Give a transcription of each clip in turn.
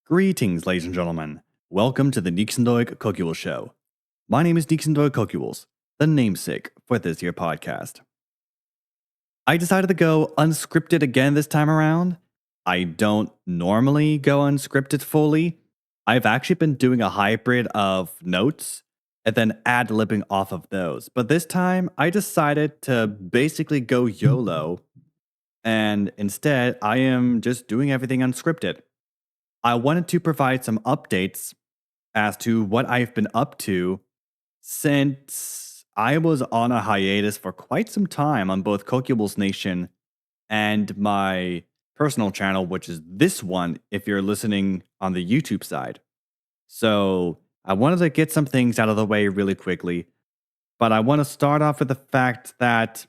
Greetings, ladies and gentlemen. Welcome to the Nëïgsëndöïg Cöcülës show. My name is Nëïgsëndöïg Cöcülës, the namesake for this here podcast. I decided to go unscripted again this time around. I don't normally go unscripted fully. I've actually been doing a hybrid of notes and then ad-libbing off of those. But this time, I decided to basically go YOLO, and instead, I am just doing everything unscripted. I wanted to provide some updates as to what I've been up to since I was on a hiatus for quite some time on both Cöcülës Nation and my personal channel, which is this one if you're listening on the YouTube side. So I wanted to get some things out of the way really quickly, but I want to start off with the fact that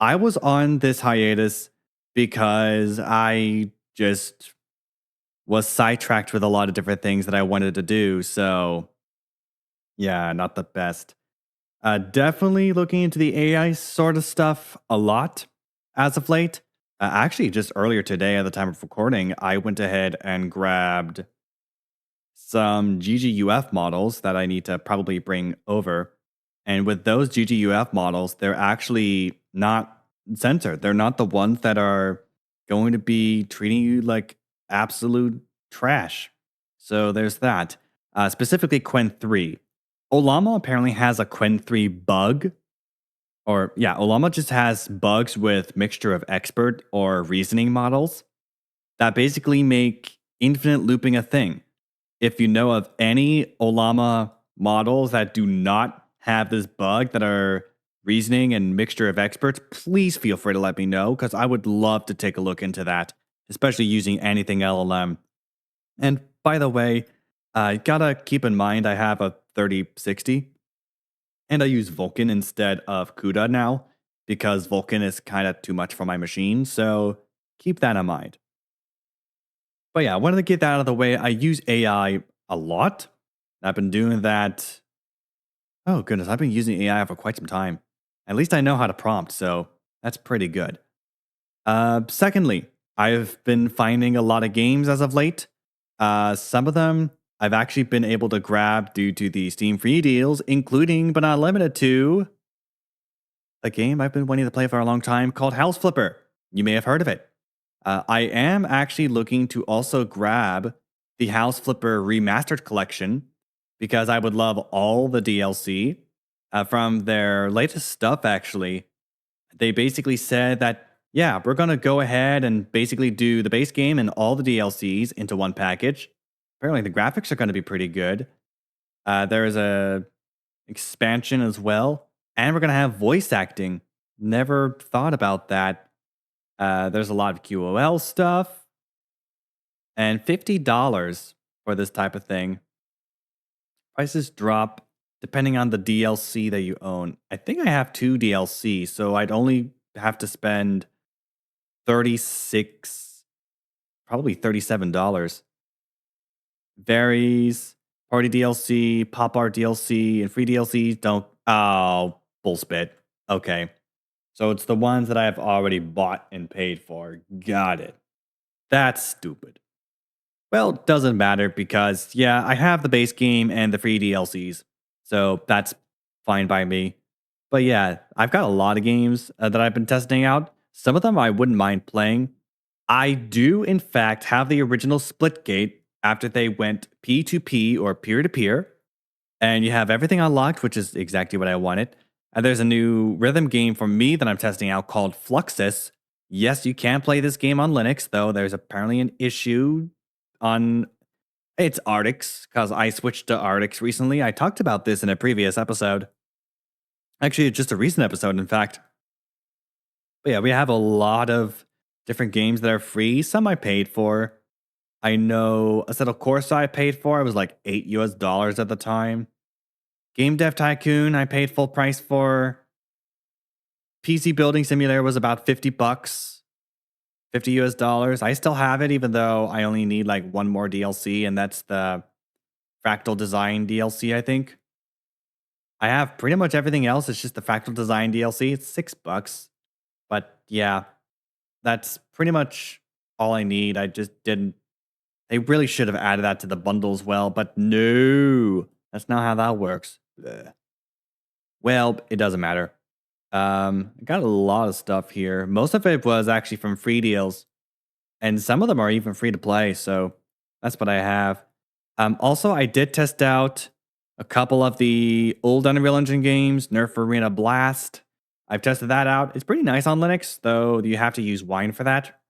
I was on this hiatus because I just was sidetracked with a lot of different things that I wanted to do. So, yeah, not the best. Definitely looking into the AI sort of stuff a lot as of late. Actually, just earlier today at the time of recording, I went ahead and grabbed some GGUF models that I need to probably bring over. And with those GGUF models, they're actually not censored. They're not the ones that are going to be treating you like absolute trash. So there's that. Specifically Quen 3. Ollama apparently has a Quen 3 bug. Ollama just has bugs with mixture of expert or reasoning models that basically make infinite looping a thing. If you know of any Ollama models that do not have this bug that are reasoning and mixture of experts, please feel free to let me know because I would love to take a look into that, especially using anything LLM. And by the way, gotta keep in mind I have a 3060 and I use Vulkan instead of CUDA now because Vulkan is kind of too much for my machine, so keep that in mind. But yeah, I wanted to get that out of the way. I use AI a lot. I've been doing that. Oh goodness, I've been using AI for quite some time. At least I know how to prompt, so that's pretty good. Secondly, I've been finding a lot of games as of late. Some of them I've actually been able to grab due to the Steam free deals, including but not limited to a game I've been wanting to play for a long time called House Flipper. You may have heard of it. I am actually looking to also grab the House Flipper Remastered Collection because I would love all the DLC from their latest stuff, actually. They basically said that, yeah, we're going to go ahead and basically do the base game and all the DLCs into one package. Apparently, the graphics are going to be pretty good. There is a expansion as well, and we're going to have voice acting. Never thought about that. There's a lot of QOL stuff, and $50 for this type of thing. Prices drop depending on the DLC that you own. I think I have 2 DLC, so I'd only have to spend probably $37. Varies. Party DLC, pop art DLC, and free DLC don't. Oh, bullspit. Okay. So it's the ones that I have already bought and paid for. Got it. That's stupid. Well, it doesn't matter because, yeah, I have the base game and the free DLCs. So that's fine by me. But yeah, I've got a lot of games that I've been testing out. Some of them I wouldn't mind playing. I do, in fact, have the original Splitgate after they went P2P or peer-to-peer. And you have everything unlocked, which is exactly what I wanted. And there's a new rhythm game for me that I'm testing out called Fluxus. Yes, you can play this game on Linux, though there's apparently an issue on it's Artix, because I switched to Artix recently. I talked about this in a previous episode. Actually, just a recent episode, in fact. But yeah, we have a lot of different games that are free. Some I paid for. I know Assetto Corsa I paid for. It was like $8 at the time. Game Dev Tycoon I paid full price for. PC Building Simulator was about $50. $50. I still have it, even though I only need like one more DLC, and that's the Fractal Design DLC, I think. I have pretty much everything else. It's just the Fractal Design DLC. It's $6. But yeah, that's pretty much all I need. I just didn't They really should have added that to the bundle as well, but no, that's not how that works. Bleh. Well, it doesn't matter. I got a lot of stuff here. Most of it was actually from free deals, and some of them are even free to play. So that's what I have. Also, I did test out a couple of the old Unreal Engine games, Nerf Arena Blast. I've tested that out. It's pretty nice on Linux, though you have to use Wine for that.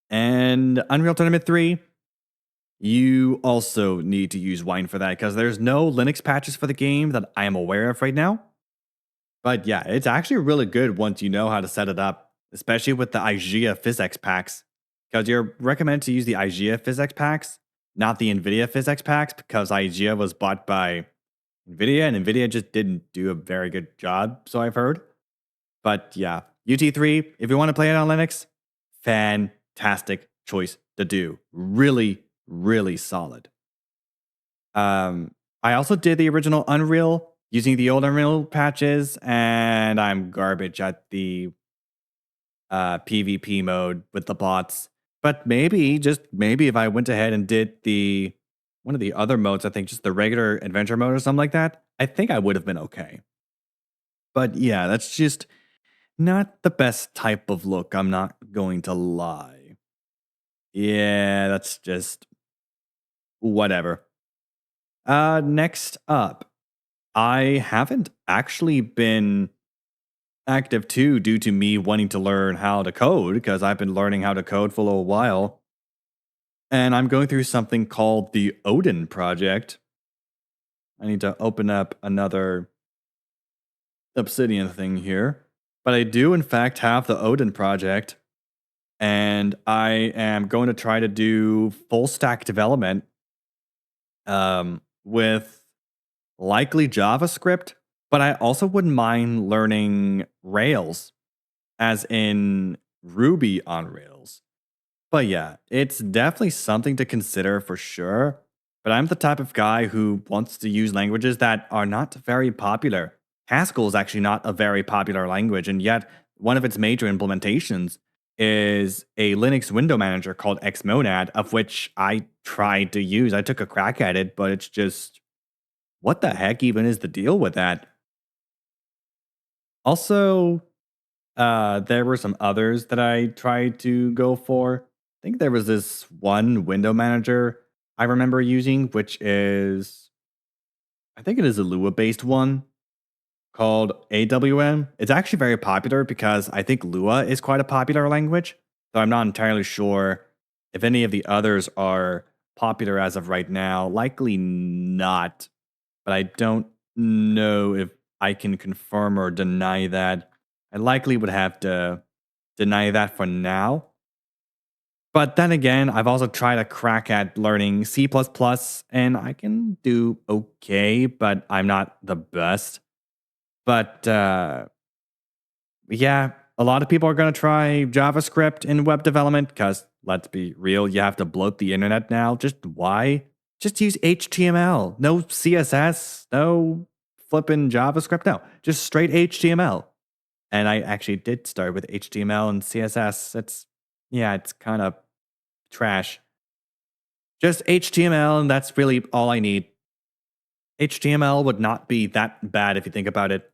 And Unreal Tournament 3, you also need to use Wine for that because there's no Linux patches for the game that I am aware of right now. But yeah, it's actually really good once you know how to set it up, especially with the IGEA PhysX packs. Because you're recommended to use the IGEA PhysX packs, not the NVIDIA PhysX packs, because IGEA was bought by NVIDIA, and NVIDIA just didn't do a very good job, so I've heard. But yeah, UT3, if you want to play it on Linux, fantastic choice to do. Really, really solid. I also did the original Unreal using the old Unreal patches, and I'm garbage at the PvP mode with the bots. But maybe, just maybe, if I went ahead and did one of the other modes, I think just the regular adventure mode or something like that, I think I would have been okay. But yeah, that's just not the best type of look, I'm not going to lie. Yeah, that's just whatever. Next up, I haven't actually been active too due to me wanting to learn how to code because I've been learning how to code for a little while. And I'm going through something called the Odin project. I need to open up another Obsidian thing here. But I do, in fact, have the Odin project. And I am going to try to do full stack development with likely JavaScript. But I also wouldn't mind learning Rails, as in Ruby on Rails. But yeah, it's definitely something to consider for sure. But I'm the type of guy who wants to use languages that are not very popular. Haskell is actually not a very popular language, and yet one of its major implementations is a Linux window manager called Xmonad, of which I tried to use. I took a crack at it, but it's just, what the heck even is the deal with that? Also, there were some others that I tried to go for. I think there was this one window manager I remember using, which is, I think it is a Lua based one called AWM. It's actually very popular because I think Lua is quite a popular language. So I'm not entirely sure if any of the others are popular as of right now. Likely not, but I don't know if I can confirm or deny that. I likely would have to deny that for now. But then again, I've also tried a crack at learning C++, and I can do okay, but I'm not the best. But yeah, a lot of people are going to try JavaScript in web development because, let's be real, you have to bloat the internet now. Just why? Just use HTML. No CSS, no flipping JavaScript. No, just straight HTML. And I actually did start with HTML and CSS. It's kind of trash. Just HTML, and that's really all I need. HTML would not be that bad if you think about it.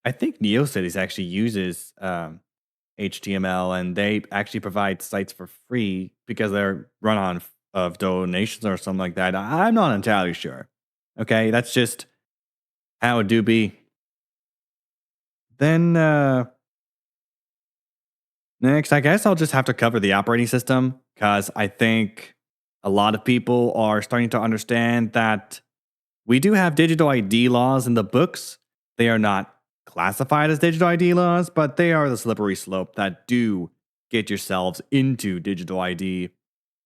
I think NeoCities actually uses HTML, and they actually provide sites for free because they're run on of donations or something like that. I'm not entirely sure. Okay, that's just how it do be. Then next, I guess I'll just have to cover the operating system because I think a lot of people are starting to understand that we do have digital ID laws in the books. They are not classified as digital ID laws, but they are the slippery slope that do get yourselves into digital ID.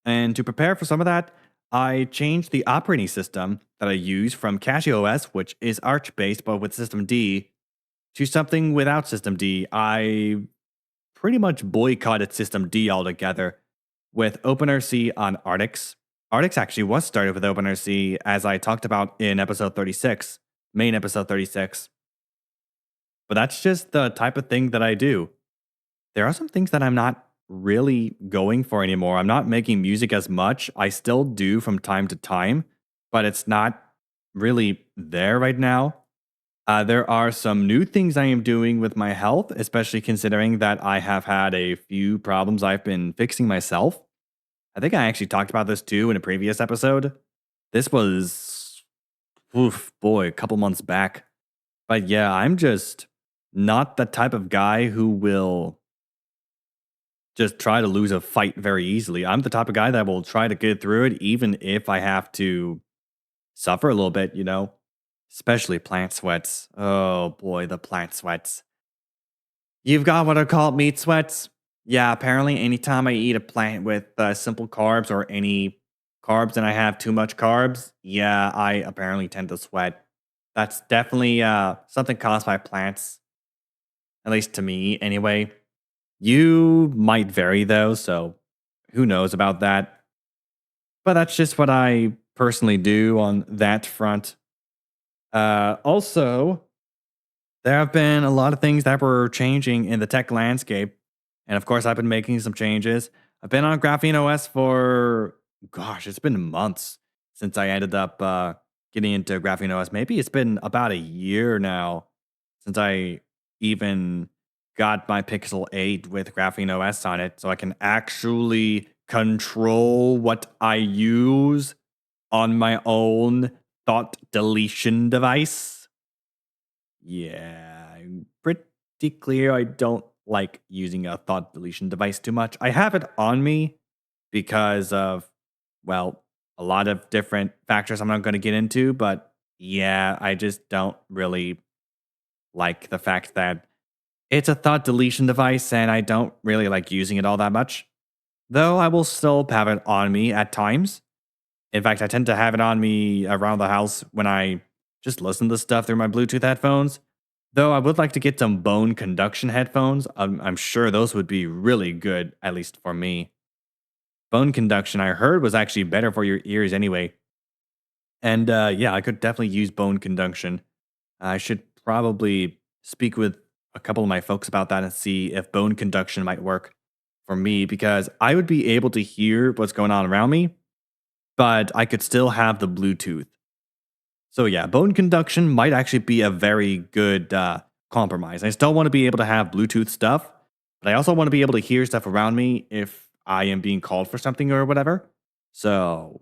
And to prepare for some of that, I changed the operating system that I use from CachyOS, which is Arch based but with System D, to something without System D. I pretty much boycotted System D altogether with OpenRC on Artix. Artix actually was started with OpenRC, as I talked about in episode 36, main episode 36. But that's just the type of thing that I do. There are some things that I'm not really going for anymore. I'm not making music as much. I still do from time to time, but it's not really there right now. There are some new things I am doing with my health, especially considering that I have had a few problems I've been fixing myself. I think I actually talked about this too in a previous episode. This was, oof, boy, a couple months back. But yeah, I'm just not the type of guy who will just try to lose a fight very easily. I'm the type of guy that will try to get through it, even if I have to suffer a little bit, especially plant sweats. Oh boy, the plant sweats. You've got what are called meat sweats. Yeah, apparently, anytime I eat a plant with simple carbs or any carbs and I have too much carbs, yeah, I apparently tend to sweat. That's definitely something caused by plants, at least to me anyway. You might vary though, so who knows about that. But that's just what I personally do on that front. Also, there have been a lot of things that were changing in the tech landscape. And of course, I've been making some changes. I've been on Graphene OS for, gosh, it's been months since I ended up getting into Graphene OS. Maybe it's been about a year now since I even got my Pixel 8 with Graphene OS on it. So I can actually control what I use on my own thought deletion device. Yeah, I'm pretty clear I don't like using a thought deletion device too much. I have it on me because of, well, a lot of different factors I'm not going to get into, but yeah, I just don't really like the fact that it's a thought deletion device and I don't really like using it all that much. Though I will still have it on me at times. In fact, I tend to have it on me around the house when I just listen to stuff through my Bluetooth headphones. Though I would like to get some bone conduction headphones. I'm sure those would be really good, at least for me. Bone conduction, I heard, was actually better for your ears anyway. And yeah, I could definitely use bone conduction. I should probably speak with a couple of my folks about that and see if bone conduction might work for me because I would be able to hear what's going on around me, but I could still have the Bluetooth. So yeah, bone conduction might actually be a very good compromise. I still want to be able to have Bluetooth stuff, but I also want to be able to hear stuff around me if I am being called for something or whatever. So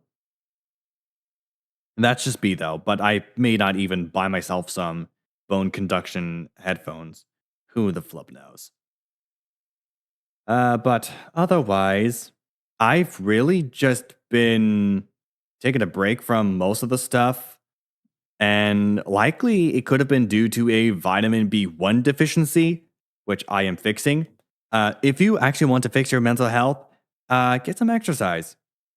that's just me though, but I may not even buy myself some bone conduction headphones. Who the flip knows? But otherwise, I've really just been taking a break from most of the stuff. And likely it could have been due to a vitamin B1 deficiency, which I am fixing. If you actually want to fix your mental health, get some exercise.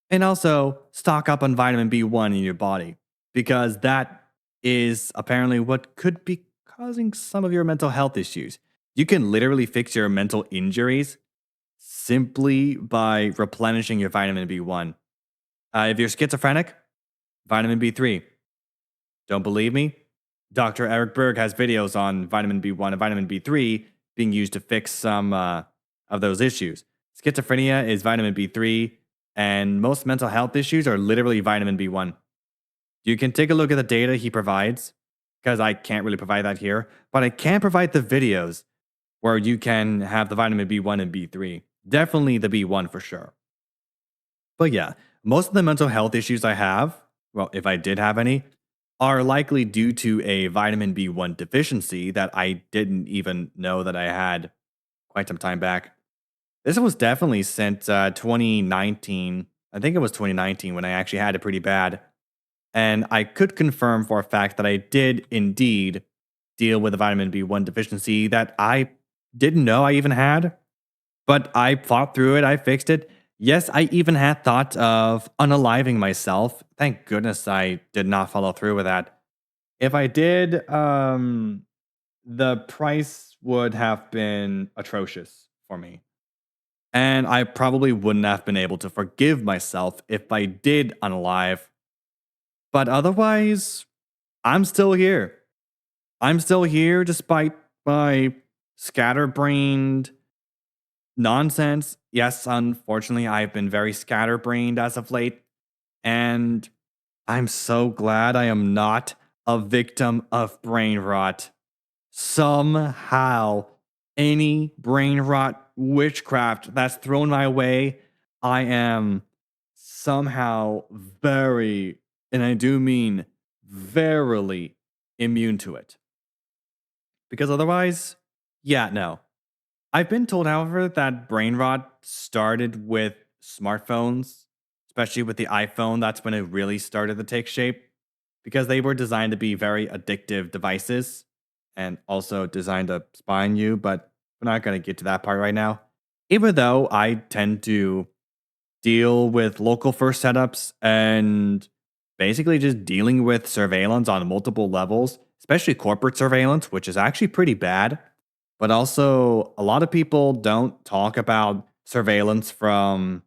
And also stock up on vitamin B1 in your body, because that is apparently what could be causing some of your mental health issues. You can literally fix your mental injuries simply by replenishing your vitamin B1. If you're schizophrenic, vitamin B3. Don't believe me? Dr. Eric Berg has videos on vitamin B1 and vitamin B3 being used to fix some of those issues. Schizophrenia is vitamin B3, and most mental health issues are literally vitamin B1. You can take a look at the data he provides, because I can't really provide that here, but I can provide the videos where you can have the vitamin B1 and B3. Definitely the B1 for sure. But yeah, most of the mental health issues I have, well, if I did have any, are likely due to a vitamin B1 deficiency that I didn't even know that I had quite some time back. This was definitely since 2019. I think it was 2019 when I actually had it pretty bad. And I could confirm for a fact that I did indeed deal with a vitamin B1 deficiency that I didn't know I even had, but I fought through it. I fixed it. Yes, I even had thought of unaliving myself. Thank goodness I did not follow through with that. If I did, the price would have been atrocious for me. And I probably wouldn't have been able to forgive myself if I did unalive. But otherwise, I'm still here. I'm still here despite my scatterbrained nonsense. yes, unfortunately, I've been very scatterbrained as of late, and I'm so glad I am not a victim of brain rot. Somehow, any brain rot witchcraft that's thrown my way, I am somehow very, and I do mean verily, immune to it. Because otherwise, yeah, no. I've been told, however, that brain rot started with smartphones, especially with the iPhone. That's when it really started to take shape because they were designed to be very addictive devices and also designed to spy on you. But we're not going to get to that part right now. Even though I tend to deal with local first setups and basically just dealing with surveillance on multiple levels, especially corporate surveillance, which is actually pretty bad. But also, a lot of people don't talk about surveillance from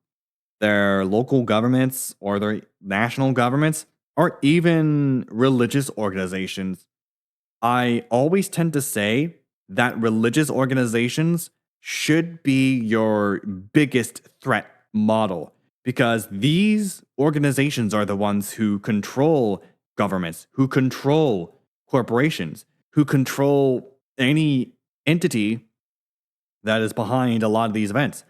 their local governments or their national governments or even religious organizations. I always tend to say that religious organizations should be your biggest threat model because these organizations are the ones who control governments, who control corporations, who control any entity that is behind a lot of these events.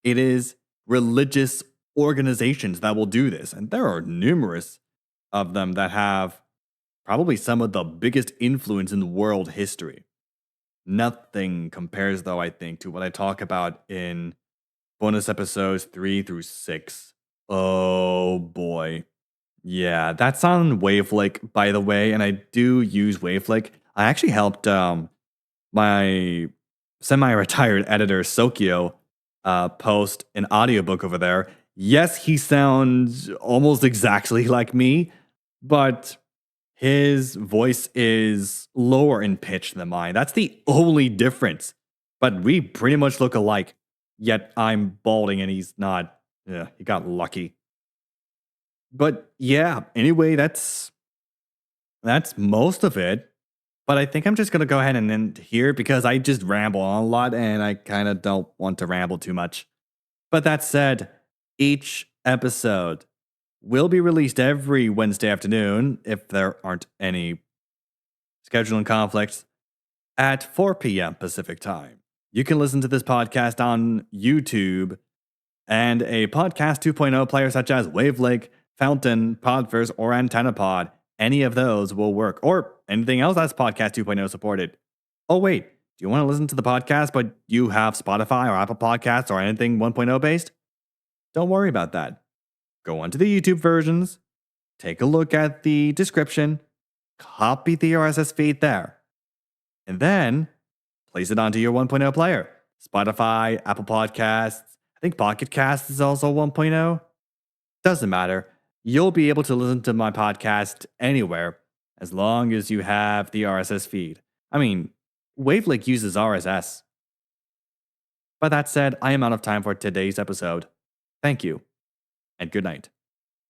It is religious organizations that will do this. And there are numerous of them that have probably some of the biggest influence in world history. Nothing compares, though, I think, to what I talk about in bonus episodes 3 through 6. Oh boy. Yeah, that's on Waveflick, by the way, and I do use Waveflick. I actually helped my semi-retired editor Sokyo post an audiobook over there. Yes, he sounds almost exactly like me, but his voice is lower in pitch than mine. That's the only difference. But we pretty much look alike. Yet I'm balding and he's not. Yeah, he got lucky. But yeah, anyway, that's most of it. But I think I'm just gonna go ahead and end here because I just ramble on a lot and I kind of don't want to ramble too much. But that said, each episode will be released every Wednesday afternoon if there aren't any scheduling conflicts at 4 p.m. Pacific time. You can listen to this podcast on YouTube and a Podcast 2.0 player such as Wavelake, Fountain, Podverse, or AntennaPod. Any of those will work, or anything else that's Podcast 2.0 supported. Oh, wait, do you want to listen to the podcast, but you have Spotify or Apple Podcasts or anything 1.0 based? Don't worry about that. Go onto the YouTube versions, take a look at the description, copy the RSS feed there, and then place it onto your 1.0 player. Spotify, Apple Podcasts, I think Pocket Cast is also 1.0. Doesn't matter. You'll be able to listen to my podcast anywhere as long as you have the RSS feed. I mean, Wavelink uses RSS. But that said, I am out of time for today's episode. Thank you, and good night.